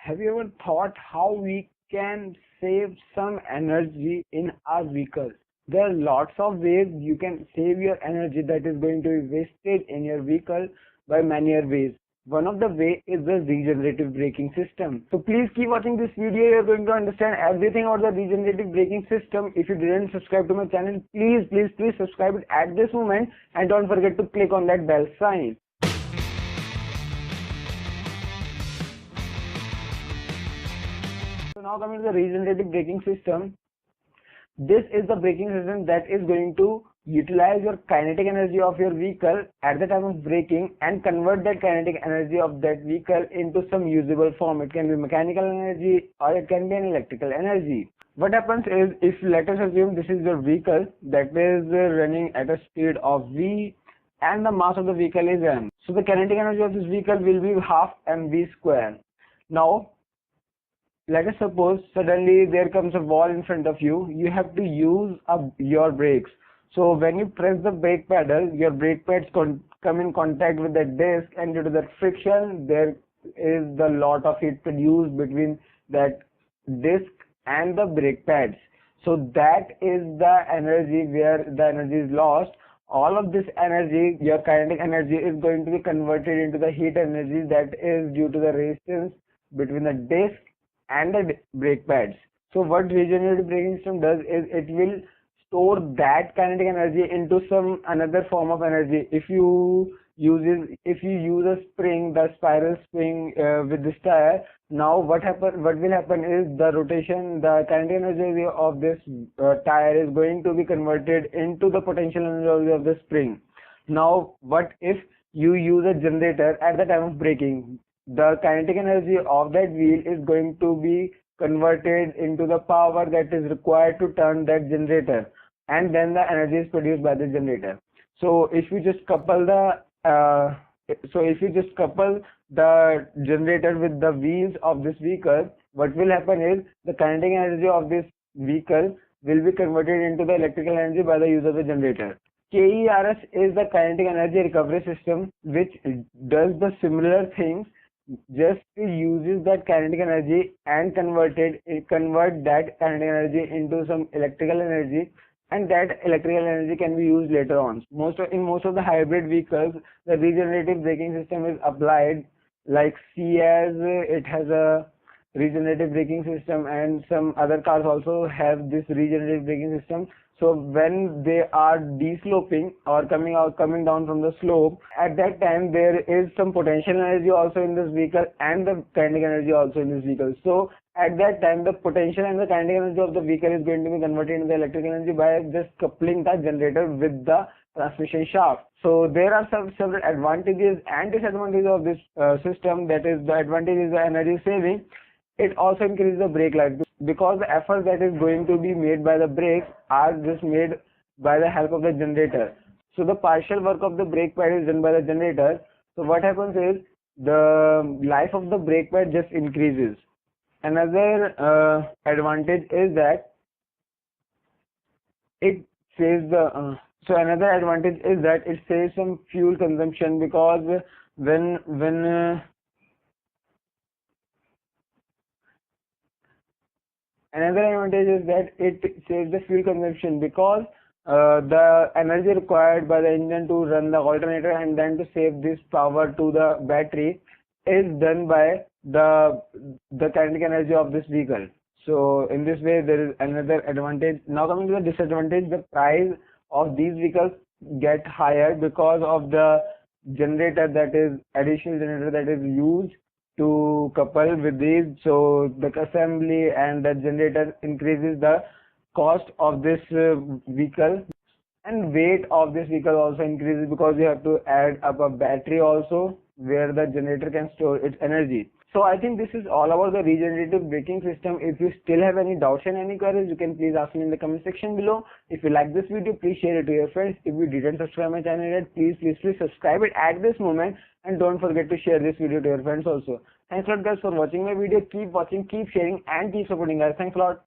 Have you ever thought how we can save some energy in our vehicles? There are lots of ways you can save your energy that is going to be wasted in your vehicle by many ways. One of the way is the regenerative braking system. So please keep watching this video. You're going to understand everything about the regenerative braking system. If you didn't subscribe to my channel, please subscribe it at this moment and don't forget to click on that bell sign. So now coming to the regenerative braking system. This is the braking system that is going to utilize your kinetic energy of your vehicle at the time of braking and convert that kinetic energy of that vehicle into some usable form. It can be mechanical energy or it can be an electrical energy. What happens is, if let us assume this is your vehicle that is running at a speed of v and the mass of the vehicle is m. So the kinetic energy of this vehicle will be half mv square. Now let us suppose suddenly there comes a wall in front of you. You have to use your brakes. So when you press the brake pedal, your brake pads come in contact with the disc, and due to that friction, there is the lot of heat produced between that disc and the brake pads. So that is the energy where the energy is lost. All of this energy, your kinetic energy, is going to be converted into the heat energy that is due to the resistance between the disc and the brake pads. So what regenerative braking system does is it will store that kinetic energy into some another form of energy. If you use a spring, the spiral spring with this tire, now what will happen is the rotation, the kinetic energy of this tire is going to be converted into the potential energy of the spring. Now what if you use a generator at the time of braking? The kinetic energy of that wheel is going to be converted into the power that is required to turn that generator, and then the energy is produced by the generator. So if you just couple the generator with the wheels of this vehicle, what will happen is the kinetic energy of this vehicle will be converted into the electrical energy by the use of the generator. KERS is the kinetic energy recovery system, which does the similar things, just uses that kinetic energy and convert that kinetic energy into some electrical energy, and that electrical energy can be used later on. In most of the hybrid vehicles, the regenerative braking system is applied, like Ciaz, it has a regenerative braking system, and some other cars also have this regenerative braking system. So when they are desloping or coming down from the slope, at that time there is some potential energy also in this vehicle and the kinetic energy also in this vehicle. So at that time the potential and the kinetic energy of the vehicle is going to be converted into the electrical energy by just coupling the generator with the transmission shaft. So there are several advantages and disadvantages of this system. That is, the advantage is the energy saving. It also increases the brake life, because the effort that is going to be made by the brakes are just made by the help of the generator. So the partial work of the brake pad is done by the generator. So what happens is the life of the brake pad just increases. Another advantage is that it saves the another advantage is that it saves some fuel consumption, because another advantage is that it saves the fuel consumption, because the energy required by the engine to run the alternator and then to save this power to the battery is done by the kinetic energy of this vehicle. So in this way there is another advantage. Now coming to the disadvantage, the price of these vehicles get higher because of the generator, that is additional generator that is used to couple with these. So the assembly and the generator increases the cost of this vehicle, and weight of this vehicle also increases, because you have to add up a battery also where the generator can store its energy. So I think this is all about the regenerative braking system. If you still have any doubts and any queries, you can please ask me in the comment section below. If you like this video, please share it to your friends. If you didn't subscribe my channel yet, please subscribe it at this moment, and don't forget to share this video to your friends also. Thanks a lot guys for watching my video. Keep watching, keep sharing, and keep supporting guys. Thanks a lot.